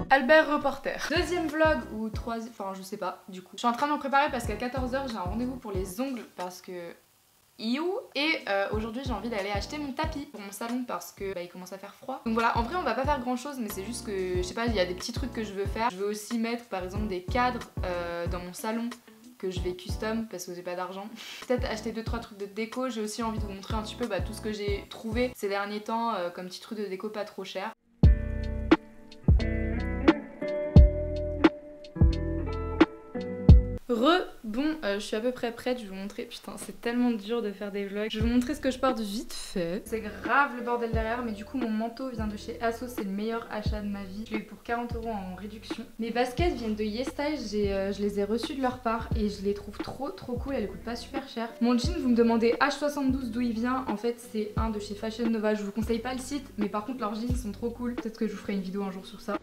Albert reporter. Deuxième vlog ou troisième, enfin je sais pas du coup. Je suis en train de me préparer parce qu'à 14h j'ai un rendez-vous pour les ongles parce que... Et aujourd'hui j'ai envie d'aller acheter mon tapis pour mon salon parce que il commence à faire froid. Donc voilà, en vrai on va pas faire grand chose mais c'est juste que, je sais pas, il y a des petits trucs que je veux faire. Je veux aussi mettre par exemple des cadres dans mon salon que je vais custom parce que j'ai pas d'argent. Peut-être acheter 2-3 trucs de déco. J'ai aussi envie de vous montrer un petit peu tout ce que j'ai trouvé ces derniers temps comme petits trucs de déco pas trop chers. Je suis à peu près prête, je vais vous montrer, putain c'est tellement dur de faire des vlogs. Je vais vous montrer ce que je porte vite fait. C'est grave le bordel derrière mais du coup mon manteau vient de chez Asos, c'est le meilleur achat de ma vie. Je l'ai eu pour 40 € en réduction. Mes baskets viennent de YesStyle, je les ai reçues de leur part et je les trouve trop cool, elles coûtent pas super cher. Mon jean, vous me demandez H72 d'où il vient, en fait c'est un de chez Fashion Nova, je vous conseille pas le site mais par contre leurs jeans sont trop cool. Peut-être que je vous ferai une vidéo un jour sur ça.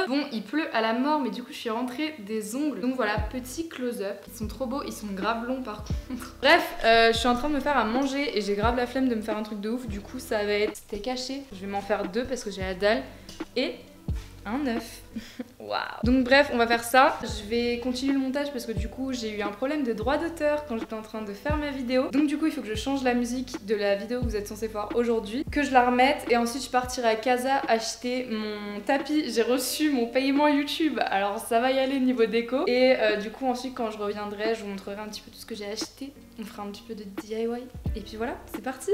Bon, il pleut à la mort, mais du coup je suis rentrée des ongles. Donc voilà, petit close-up. Ils sont trop beaux, ils sont grave longs par contre. Bref, je suis en train de me faire à manger et j'ai grave la flemme de me faire un truc de ouf. Du coup ça va être steak haché. Je vais m'en faire 2 parce que j'ai la dalle. Et un œuf. Waouh. Donc bref, on va faire ça. Je vais continuer le montage parce que du coup j'ai eu un problème de droit d'auteur quand j'étais en train de faire ma vidéo. Donc du coup il faut que je change la musique de la vidéo que vous êtes censé voir aujourd'hui, que je la remette et ensuite je partirai à Casa acheter mon tapis. J'ai reçu mon paiement YouTube, alors ça va y aller niveau déco. Et du coup ensuite quand je reviendrai je vous montrerai un petit peu tout ce que j'ai acheté. On fera un petit peu de DIY. Et puis voilà, c'est parti.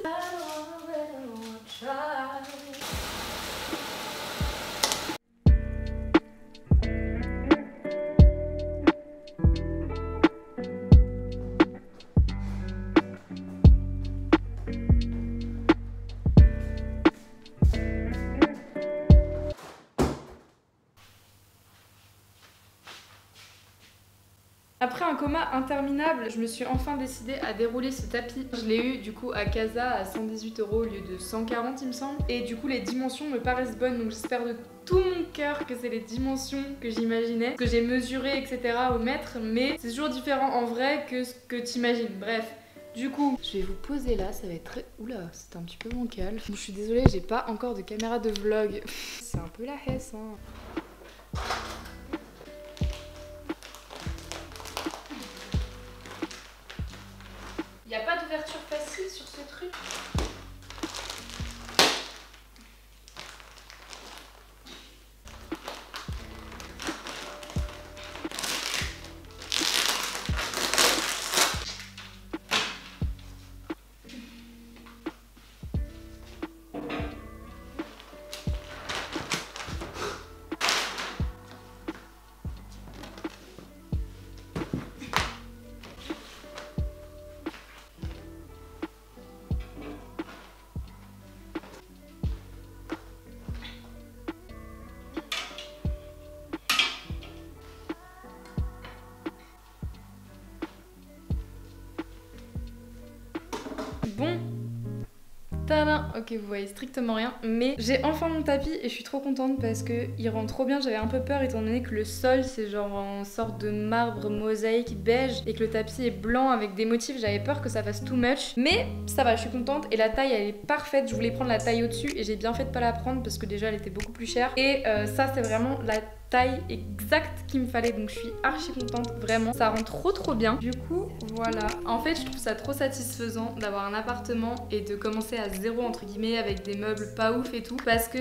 Après un coma interminable, je me suis enfin décidée à dérouler ce tapis. Je l'ai eu du coup à Casa à 118 € au lieu de 140 il me semble. Et du coup les dimensions me paraissent bonnes, donc j'espère de tout mon cœur que c'est les dimensions que j'imaginais, que j'ai mesurées etc. au mètre, mais c'est toujours différent en vrai que ce que t'imagines. Bref. Du coup, je vais vous poser là, ça va être très... Oula, c'était un petit peu bancal. Je suis désolée, j'ai pas encore de caméra de vlog. C'est un peu la hesse, hein. Y a pas d'ouverture facile sur ce truc. Bon, tadam. Ok, vous voyez strictement rien, mais j'ai enfin mon tapis et je suis trop contente parce que il rend trop bien. J'avais un peu peur étant donné que le sol c'est genre en sorte de marbre mosaïque beige et que le tapis est blanc avec des motifs. J'avais peur que ça fasse too much, mais ça va, je suis contente et la taille elle est parfaite. Je voulais prendre la taille au-dessus et j'ai bien fait de pas la prendre parce que déjà elle était beaucoup plus chère et ça c'est vraiment la taille exacte qu'il me fallait, donc je suis archi contente, vraiment ça rend trop bien. Du coup voilà, en fait je trouve ça trop satisfaisant d'avoir un appartement et de commencer à zéro entre guillemets avec des meubles pas ouf et tout, parce que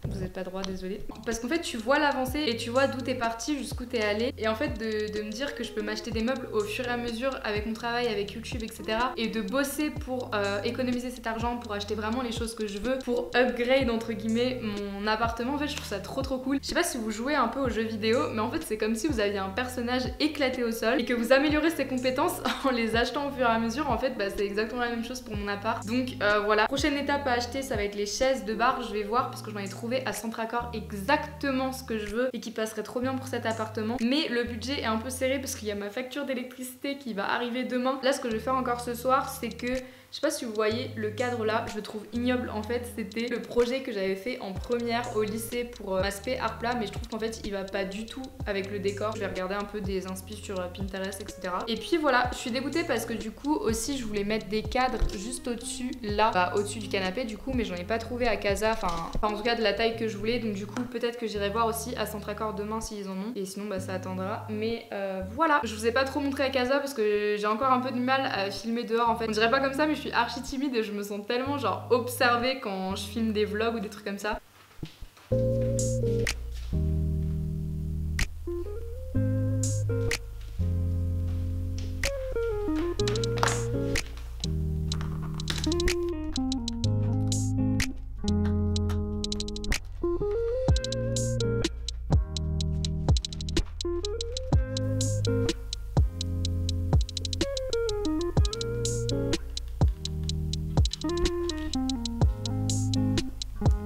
vous n'êtes pas droit, désolé. Parce qu'en fait tu vois l'avancée et tu vois d'où t'es parti, jusqu'où t'es allé. Et en fait de me dire que je peux m'acheter des meubles au fur et à mesure avec mon travail, avec YouTube, etc. Et de bosser pour économiser cet argent, pour acheter vraiment les choses que je veux, pour upgrade entre guillemets mon appartement. En fait je trouve ça trop cool. Je sais pas si vous jouez un peu aux jeux vidéo, mais en fait c'est comme si vous aviez un personnage éclaté au sol et que vous améliorez ses compétences en les achetant au fur et à mesure. En fait c'est exactement la même chose pour mon appart. Donc voilà, prochaine étape à acheter ça va être les chaises de bar. Je vais voir parce que j'en ai trouvé à Centracor exactement ce que je veux et qui passerait trop bien pour cet appartement, mais le budget est un peu serré parce qu'il y a ma facture d'électricité qui va arriver demain. Là ce que je vais faire encore ce soir c'est que Je sais pas si vous voyez le cadre là, je le trouve ignoble en fait. C'était le projet que j'avais fait en première au lycée pour aspect art plat, mais je trouve qu'en fait il va pas du tout avec le décor. Je vais regarder un peu des inspi sur Pinterest, etc. Et puis voilà, je suis dégoûtée parce que du coup aussi je voulais mettre des cadres juste au-dessus, là, bah, au-dessus du canapé du coup, mais j'en ai pas trouvé à Casa, enfin en tout cas de la taille que je voulais, donc du coup peut-être que j'irai voir aussi à Centraccord demain s'ils en ont, et sinon bah ça attendra. Mais voilà, je vous ai pas trop montré à Casa parce que j'ai encore un peu de mal à filmer dehors en fait. On dirait pas comme ça, mais je suis archi timide et je me sens tellement genre observée quand je filme des vlogs ou des trucs comme ça.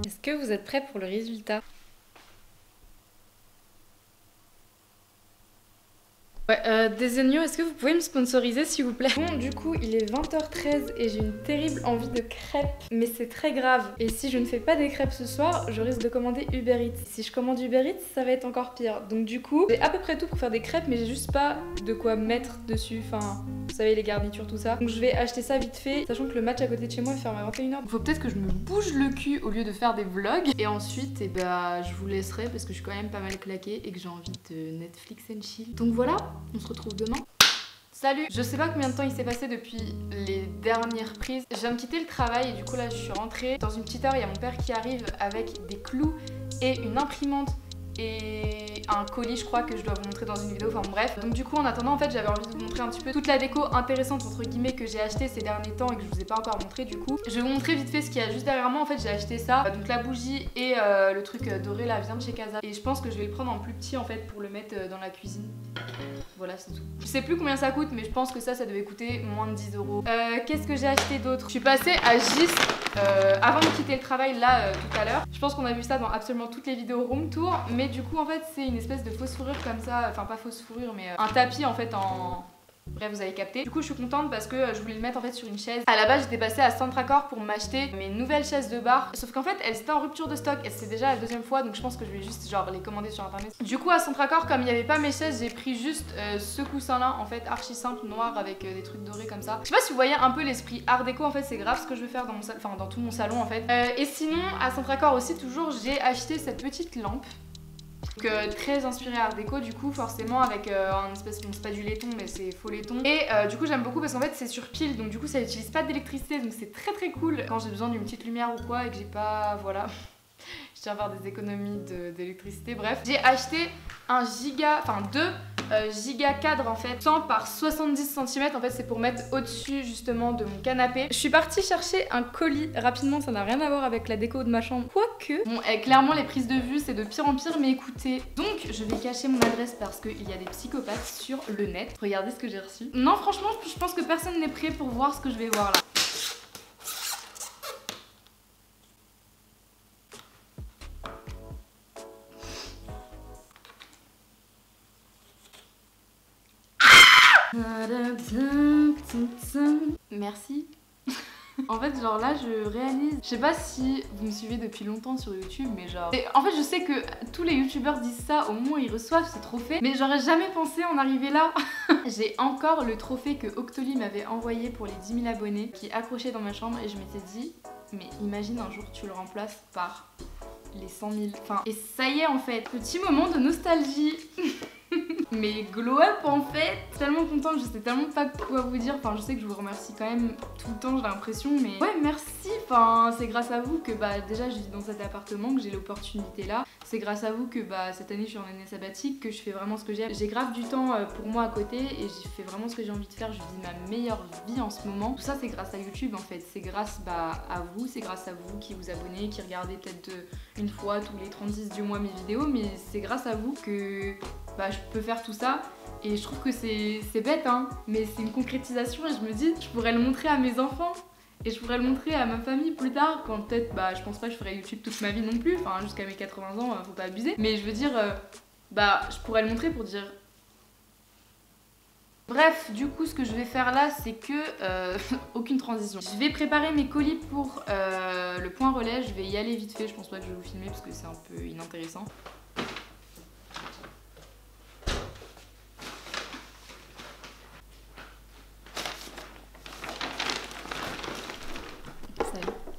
Est-ce que vous êtes prêts pour le résultat? Ouais, Desenio, est-ce que vous pouvez me sponsoriser s'il vous plaît? Bon, du coup, il est 20h13 et j'ai une terrible envie de crêpes, mais c'est très grave. Et si je ne fais pas des crêpes ce soir, je risque de commander Uber Eats. Si je commande Uber Eats, ça va être encore pire. Donc du coup, j'ai à peu près tout pour faire des crêpes, mais j'ai juste pas de quoi mettre dessus. Enfin, vous savez, les garnitures, tout ça. Donc je vais acheter ça vite fait, sachant que le match à côté de chez moi est fermé à 21h. Faut peut-être que je me bouge le cul au lieu de faire des vlogs. Et ensuite, eh ben, je vous laisserai parce que je suis quand même pas mal claquée et que j'ai envie de Netflix and chill. Donc voilà. On se retrouve demain. Salut! Je sais pas combien de temps il s'est passé depuis les dernières prises. Je viens de quitter le travail et du coup là je suis rentrée. Dans une petite heure il y a mon père qui arrive avec des clous et une imprimante et un colis je crois que je dois vous montrer dans une vidéo, enfin bref. Donc du coup en attendant en fait j'avais envie de vous montrer un petit peu toute la déco intéressante entre guillemets que j'ai acheté ces derniers temps et que je vous ai pas encore montré du coup. Je vais vous montrer vite fait ce qu'il y a juste derrière moi. En fait j'ai acheté ça, donc la bougie et le truc doré là vient de chez Casa. Et je pense que je vais le prendre en plus petit en fait pour le mettre dans la cuisine. Voilà, c'est tout. Je sais plus combien ça coûte, mais je pense que ça devait coûter moins de 10 €. Qu'est-ce que j'ai acheté d'autre? Je suis passée à Gis avant de quitter le travail là tout à l'heure. Je pense qu'on a vu ça dans absolument toutes les vidéos room tour, mais du coup en fait c'est une espèce de fausse fourrure comme ça, enfin pas fausse fourrure mais un tapis en fait en... Bref, vous avez capté. Du coup, je suis contente parce que je voulais le mettre en fait sur une chaise. À la base, j'étais passée à Centraccord pour m'acheter mes nouvelles chaises de bar. Sauf qu'en fait, elles étaient en rupture de stock et c'est déjà la deuxième fois, donc je pense que je vais juste genre les commander sur internet. Du coup, à Centraccord, comme il n'y avait pas mes chaises, j'ai pris juste ce coussin-là, en fait, archi simple, noir avec des trucs dorés comme ça. Je sais pas si vous voyez un peu l'esprit art déco. En fait, c'est grave ce que je vais faire dans mon salon, enfin dans tout mon salon en fait. Et sinon, à Centraccord aussi, toujours, j'ai acheté cette petite lampe. Donc très inspiré art déco du coup forcément avec un espèce, bon c'est pas du laiton mais c'est faux laiton. Et du coup j'aime beaucoup parce qu'en fait c'est sur pile, donc du coup ça utilise pas d'électricité, donc c'est très cool quand j'ai besoin d'une petite lumière ou quoi et que j'ai pas, voilà, je tiens à faire des économies d'électricité. Bref, j'ai acheté un giga, enfin deux giga cadre en fait, 100 par 70 cm en fait, c'est pour mettre au-dessus justement de mon canapé. Je suis partie chercher un colis rapidement, ça n'a rien à voir avec la déco de ma chambre, quoique. Bon, clairement les prises de vue c'est de pire en pire, mais écoutez, donc je vais cacher mon adresse parce qu'il y a des psychopathes sur le net. Regardez ce que j'ai reçu. Non franchement je pense que personne n'est prêt pour voir ce que je vais voir là. Merci. En fait genre là je réalise, je sais pas si vous me suivez depuis longtemps sur YouTube mais genre... Et en fait je sais que tous les youtubeurs disent ça au moment où ils reçoivent ce trophée, mais j'aurais jamais pensé en arriver là. J'ai encore le trophée que Octoly m'avait envoyé pour les 10 000 abonnés qui est accroché dans ma chambre et je m'étais dit mais imagine un jour tu le remplaces par les 100 000, enfin... Et ça y est en fait, petit moment de nostalgie. Mais glow up en fait, tellement contente, je sais tellement pas quoi vous dire, enfin je sais que je vous remercie quand même tout le temps j'ai l'impression, mais ouais merci, enfin c'est grâce à vous que bah déjà je vis dans cet appartement, que j'ai l'opportunité là, c'est grâce à vous que bah cette année je suis en année sabbatique, que je fais vraiment ce que j'aime, j'ai grave du temps pour moi à côté et j'ai fait vraiment ce que j'ai envie de faire, je vis ma meilleure vie en ce moment, tout ça c'est grâce à YouTube en fait, c'est grâce bah à vous, c'est grâce à vous qui vous abonnez, qui regardez peut-être une fois tous les 36 du mois mes vidéos, mais c'est grâce à vous que bah je peux faire tout ça et je trouve que c'est bête hein, mais c'est une concrétisation et je me dis je pourrais le montrer à mes enfants et je pourrais le montrer à ma famille plus tard quand peut-être bah je pense pas que je ferai YouTube toute ma vie non plus, enfin jusqu'à mes 80 ans faut pas abuser, mais je veux dire bah je pourrais le montrer pour dire Bref, du coup ce que je vais faire là c'est que aucune transition. Je vais préparer mes colis pour le point relais, je vais y aller vite fait, je pense pas que je vais vous filmer parce que c'est un peu inintéressant.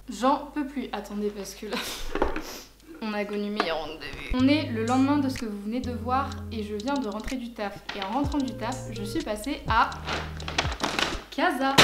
J'en peux plus. Attendez parce que là on a connu meilleur rendez-vous. On est le lendemain de ce que vous venez de voir et je viens de rentrer du taf. Et en rentrant du taf, je suis passée à Casa.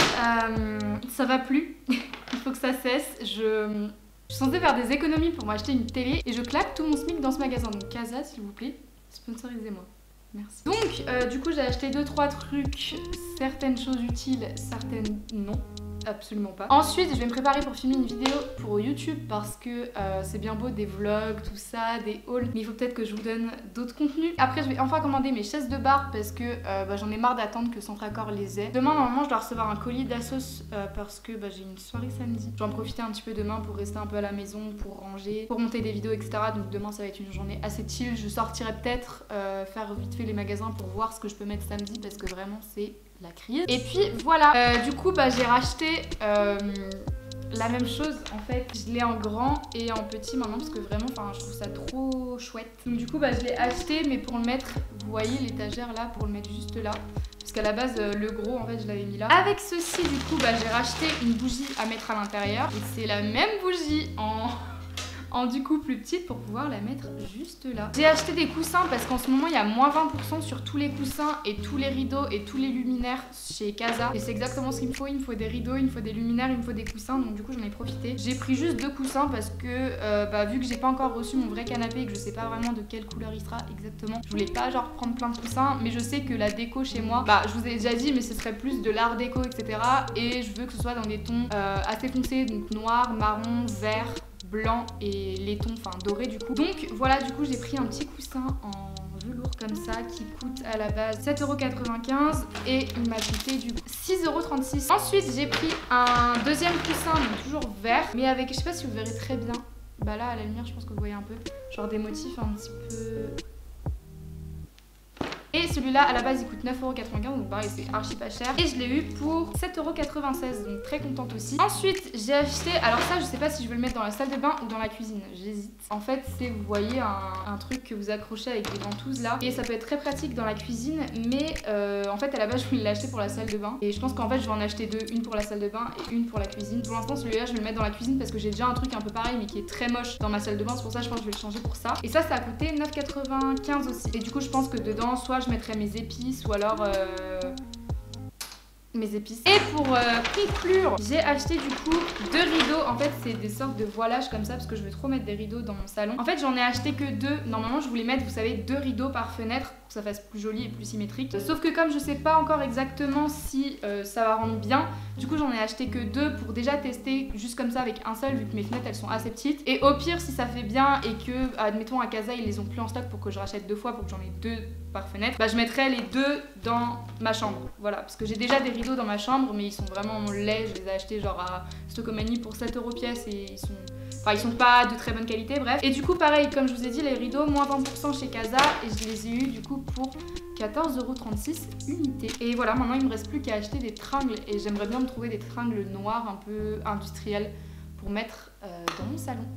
Ça va plus. Il faut que ça cesse. Je suis censée faire des économies pour m'acheter une télé et je claque tout mon SMIC dans ce magasin. Donc Casa, s'il vous plaît, sponsorisez-moi. Merci. Donc du coup j'ai acheté 2-3 trucs, certaines choses utiles, certaines non. Absolument pas. Ensuite, je vais me préparer pour filmer une vidéo pour YouTube parce que c'est bien beau des vlogs, tout ça, des hauls, mais il faut peut-être que je vous donne d'autres contenus. Après, je vais enfin commander mes chaises de bar parce que j'en ai marre d'attendre que Centracor les ait. Demain, normalement, je dois recevoir un colis d'Assos parce que j'ai une soirée samedi. Je vais en profiter un petit peu demain pour rester un peu à la maison, pour ranger, pour monter des vidéos, etc. Donc demain, ça va être une journée assez chill. Je sortirai peut-être faire vite fait les magasins pour voir ce que je peux mettre samedi parce que vraiment, c'est la crise. Et puis voilà, du coup j'ai racheté la même chose en fait, je l'ai en grand et en petit maintenant parce que vraiment je trouve ça trop chouette. Donc du coup je l'ai acheté mais pour le mettre, vous voyez l'étagère là, pour le mettre juste là. Parce qu'à la base le gros en fait je l'avais mis là. Avec ceci du coup j'ai racheté une bougie à mettre à l'intérieur. Et c'est la même bougie en du coup plus petite pour pouvoir la mettre juste là. J'ai acheté des coussins parce qu'en ce moment il y a moins 20% sur tous les coussins et tous les rideaux et tous les luminaires chez Casa. Et c'est exactement ce qu'il me faut des rideaux, il me faut des luminaires, il me faut des coussins, donc du coup j'en ai profité. J'ai pris juste 2 coussins parce que vu que j'ai pas encore reçu mon vrai canapé et que je sais pas vraiment de quelle couleur il sera exactement, je voulais pas genre prendre plein de coussins, mais je sais que la déco chez moi, je vous ai déjà dit mais ce serait plus de l'art déco etc. Et je veux que ce soit dans des tons assez foncés, donc noir, marron, vert, blanc et laiton, doré du coup. Donc voilà, du coup j'ai pris un petit coussin en velours comme ça qui coûte à la base 7,95€ et il m'a coûté du coup 6,36€. Ensuite j'ai pris un deuxième coussin, donc toujours vert, mais avec, je sais pas si vous verrez très bien, là à la lumière je pense que vous voyez un peu, genre des motifs un petit peu... Et celui-là à la base il coûte 9,95€, donc pareil c'est archi pas cher. Et je l'ai eu pour 7,96€, donc très contente aussi. Ensuite j'ai acheté, alors ça je sais pas si je veux le mettre dans la salle de bain ou dans la cuisine, j'hésite. En fait c'est, vous voyez, un truc que vous accrochez avec des ventouses là. Et ça peut être très pratique dans la cuisine, mais en fait à la base je voulais l'acheter pour la salle de bain. Et je pense qu'en fait je vais en acheter 2, une pour la salle de bain et une pour la cuisine. Pour l'instant celui-là je vais le mettre dans la cuisine parce que j'ai déjà un truc un peu pareil mais qui est très moche dans ma salle de bain. C'est pour ça que je pense que je vais le changer pour ça. Et ça a coûté 9,95€ aussi. Et du coup je pense que dedans soit je mettrai mes épices ou alors mes épices. Et pour conclure, j'ai acheté du coup 2 rideaux. En fait c'est des sortes de voilages comme ça parce que je veux trop mettre des rideaux dans mon salon. En fait j'en ai acheté que 2. Normalement je voulais mettre, vous savez, 2 rideaux par fenêtre pour que ça fasse plus joli et plus symétrique. Sauf que comme je sais pas encore exactement si ça va rendre bien, du coup j'en ai acheté que 2 pour déjà tester juste comme ça avec un seul vu que mes fenêtres elles sont assez petites. Et au pire si ça fait bien et que admettons à Casa ils les ont plus en stock pour que je rachète 2 fois pour que j'en ai 2 par fenêtre, je mettrai les 2 dans ma chambre. Voilà, parce que j'ai déjà des rideaux dans ma chambre mais ils sont vraiment laids, je les ai achetés genre à Stocomanie pour 7€ pièce et ils sont pas de très bonne qualité, bref. Et du coup pareil, comme je vous ai dit, les rideaux moins 20% chez Casa et je les ai eu du coup pour 14,36€ unité. Et voilà, maintenant il me reste plus qu'à acheter des tringles et j'aimerais bien me trouver des tringles noirs un peu industriels pour mettre dans mon salon.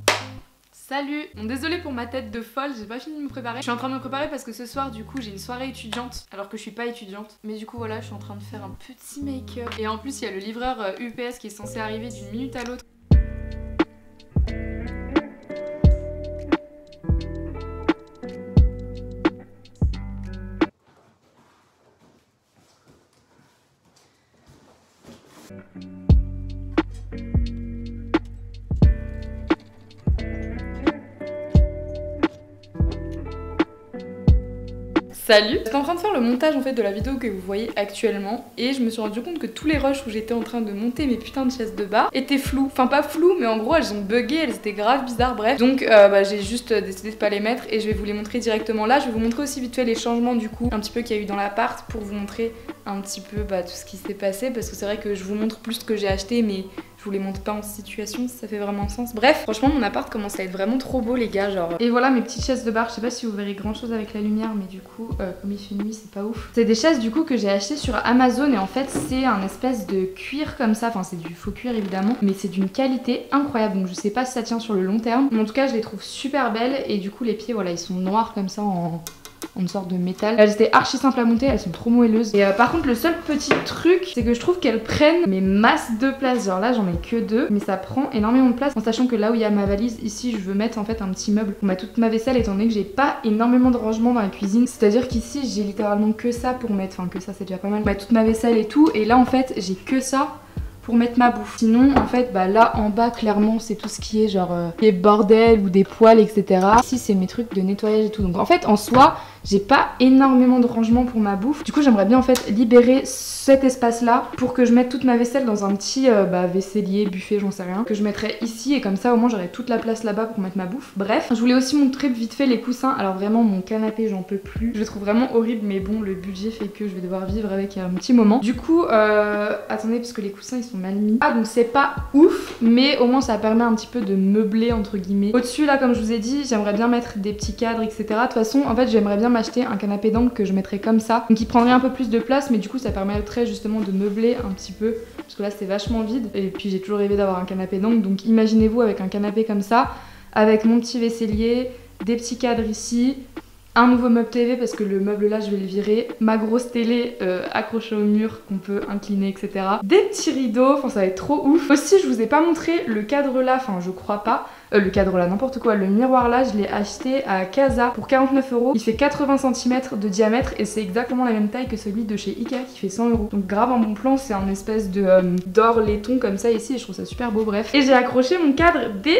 Salut! Bon, désolée pour ma tête de folle, j'ai pas fini de me préparer. Je suis en train de me préparer parce que ce soir du coup j'ai une soirée étudiante alors que je suis pas étudiante. Mais du coup voilà, je suis en train de faire un petit make-up. Et en plus il y a le livreur UPS qui est censé arriver d'une minute à l'autre. Salut! J'étais en train de faire le montage en fait de la vidéo que vous voyez actuellement et je me suis rendu compte que tous les rushs où j'étais en train de monter mes putains de chaises de bar étaient floues. Enfin pas floues mais en gros elles ont bugué, elles étaient grave bizarres, bref. Donc j'ai juste décidé de pas les mettre et je vais vous les montrer directement là. Je vais vous montrer aussi vite fait les changements du coup un petit peu qu'il y a eu dans l'appart pour vous montrer un petit peu tout ce qui s'est passé, parce que c'est vrai que je vous montre plus ce que j'ai acheté, mais je vous les montre pas en situation, si ça fait vraiment sens. Bref, franchement mon appart commence à être vraiment trop beau les gars, genre. Et voilà mes petites chaises de bar, je sais pas si vous verrez grand chose avec la lumière, mais du coup comme il fait nuit c'est pas ouf. C'est des chaises du coup que j'ai achetées sur Amazon, et en fait c'est un espèce de cuir comme ça, enfin c'est du faux cuir évidemment, mais c'est d'une qualité incroyable, donc je sais pas si ça tient sur le long terme, mais en tout cas je les trouve super belles, et du coup les pieds voilà ils sont noirs comme ça en une sorte de métal. Elles étaient archi simples à monter, elles sont trop moelleuses. Et par contre le seul petit truc c'est que je trouve qu'elles prennent mes masses de place. Genre là j'en ai que 2, mais ça prend énormément de place, en sachant que là où il y a ma valise ici je veux mettre en fait un petit meuble pour mettre toute ma vaisselle, étant donné que j'ai pas énormément de rangement dans la cuisine. C'est à dire qu'ici j'ai littéralement que ça pour mettre, enfin que ça c'est déjà pas mal, pour mettre toute ma vaisselle et tout, et là en fait j'ai que ça pour mettre ma bouffe. Sinon en fait là en bas clairement c'est tout ce qui est genre des bordels ou des poêles etc. Ici c'est mes trucs de nettoyage et tout, donc en fait en soi j'ai pas énormément de rangement pour ma bouffe. Du coup j'aimerais bien en fait libérer cet espace là pour que je mette toute ma vaisselle dans un petit vaisselier, buffet, j'en sais rien, que je mettrais ici, et comme ça au moins j'aurais toute la place là-bas pour mettre ma bouffe. Bref, je voulais aussi montrer vite fait les coussins. Alors vraiment mon canapé j'en peux plus, je le trouve vraiment horrible, mais bon le budget fait que je vais devoir vivre avec un petit moment. Du coup attendez parce que les coussins ils sont mal mis. Ah donc c'est pas ouf, mais au moins ça permet un petit peu de meubler entre guillemets. Au-dessus là comme je vous ai dit j'aimerais bien mettre des petits cadres etc. De toute façon en fait j'aimerais bien m'acheter un canapé d'angle que je mettrais comme ça, donc il prendrait un peu plus de place, mais du coup ça permettrait justement de meubler un petit peu, parce que là c'est vachement vide, et puis j'ai toujours rêvé d'avoir un canapé d'angle, donc imaginez-vous avec un canapé comme ça, avec mon petit vaisselier, des petits cadres ici, un nouveau meuble TV parce que le meuble là je vais le virer, ma grosse télé accrochée au mur qu'on peut incliner etc. Des petits rideaux, enfin ça va être trop ouf. Aussi je vous ai pas montré le cadre là, enfin je crois pas, le cadre là n'importe quoi, le miroir là je l'ai acheté à Casa pour 49 €. Il fait 80 cm de diamètre et c'est exactement la même taille que celui de chez Ikea qui fait 100 €. Donc grave un bon plan, c'est un espèce de d'or laiton comme ça ici et je trouve ça super beau. Bref, et j'ai accroché mon cadre des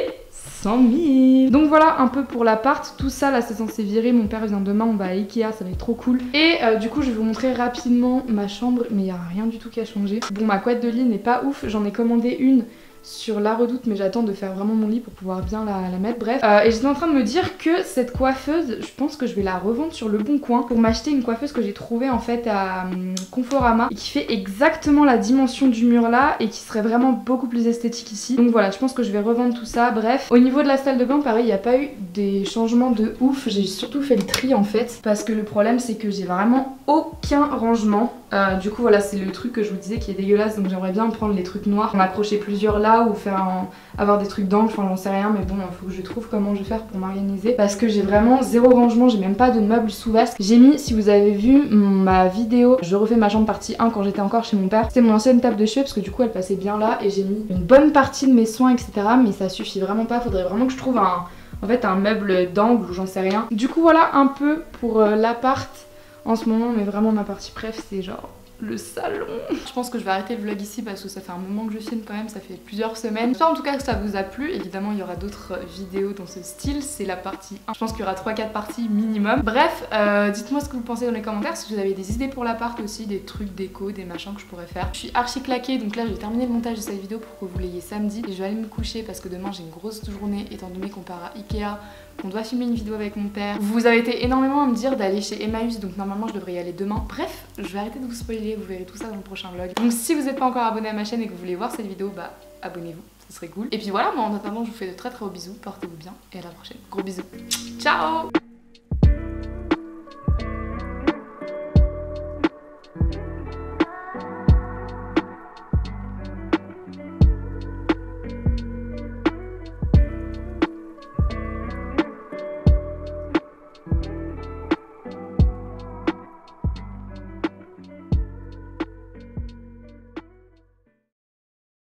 100 000. Donc voilà un peu pour l'appart, tout ça là c'est censé virer, mon père vient demain, on va à Ikea, ça va être trop cool. Et du coup je vais vous montrer rapidement ma chambre, mais il n'y a rien du tout qui a changé. Bon ma couette de lit n'est pas ouf, j'en ai commandé une sur La Redoute, mais j'attends de faire vraiment mon lit pour pouvoir bien la mettre, bref. Et j'étais en train de me dire que cette coiffeuse, je pense que je vais la revendre sur Le Bon Coin pour m'acheter une coiffeuse que j'ai trouvée en fait à Conforama et qui fait exactement la dimension du mur là et qui serait vraiment beaucoup plus esthétique ici. Donc voilà, je pense que je vais revendre tout ça, bref. Au niveau de la salle de bain, pareil, il n'y a pas eu des changements de ouf, j'ai surtout fait le tri en fait, parce que le problème c'est que j'ai vraiment aucun rangement. Du coup voilà, c'est le truc que je vous disais qui est dégueulasse, donc j'aimerais bien prendre les trucs noirs, en accrocher plusieurs là ou faire avoir des trucs d'angle, enfin j'en sais rien, mais bon il faut que je trouve comment je vais faire pour m'organiser parce que j'ai vraiment zéro rangement, j'ai même pas de meubles sous vasque. J'ai mis, si vous avez vu ma vidéo je refais ma chambre partie 1 quand j'étais encore chez mon père, c'était mon ancienne table de chevet parce que du coup elle passait bien là, et j'ai mis une bonne partie de mes soins etc, mais ça suffit vraiment pas, faudrait vraiment que je trouve un meuble d'angle ou j'en sais rien. Du coup voilà un peu pour l'appart en ce moment, mais vraiment ma partie préf c'est genre le salon. Je pense que je vais arrêter le vlog ici parce que ça fait un moment que je filme quand même, ça fait plusieurs semaines. J'espère en tout cas que ça vous a plu. Évidemment il y aura d'autres vidéos dans ce style, c'est la partie 1. Je pense qu'il y aura 3-4 parties minimum. Bref, dites-moi ce que vous pensez dans les commentaires, si vous avez des idées pour l'appart aussi, des trucs déco, des machins que je pourrais faire. Je suis archi claquée, donc là j'ai terminé le montage de cette vidéo pour que vous l'ayez samedi. Et je vais aller me coucher parce que demain j'ai une grosse journée étant donné qu'on part à Ikea. On doit filmer une vidéo avec mon père. Vous avez été énormément à me dire d'aller chez Emmaüs, donc normalement je devrais y aller demain. Bref, je vais arrêter de vous spoiler, vous verrez tout ça dans le prochain vlog. Donc si vous n'êtes pas encore abonné à ma chaîne et que vous voulez voir cette vidéo, bah abonnez-vous, ça serait cool. Et puis voilà, moi en attendant je vous fais de très très gros bisous, portez-vous bien et à la prochaine. Gros bisous. Ciao.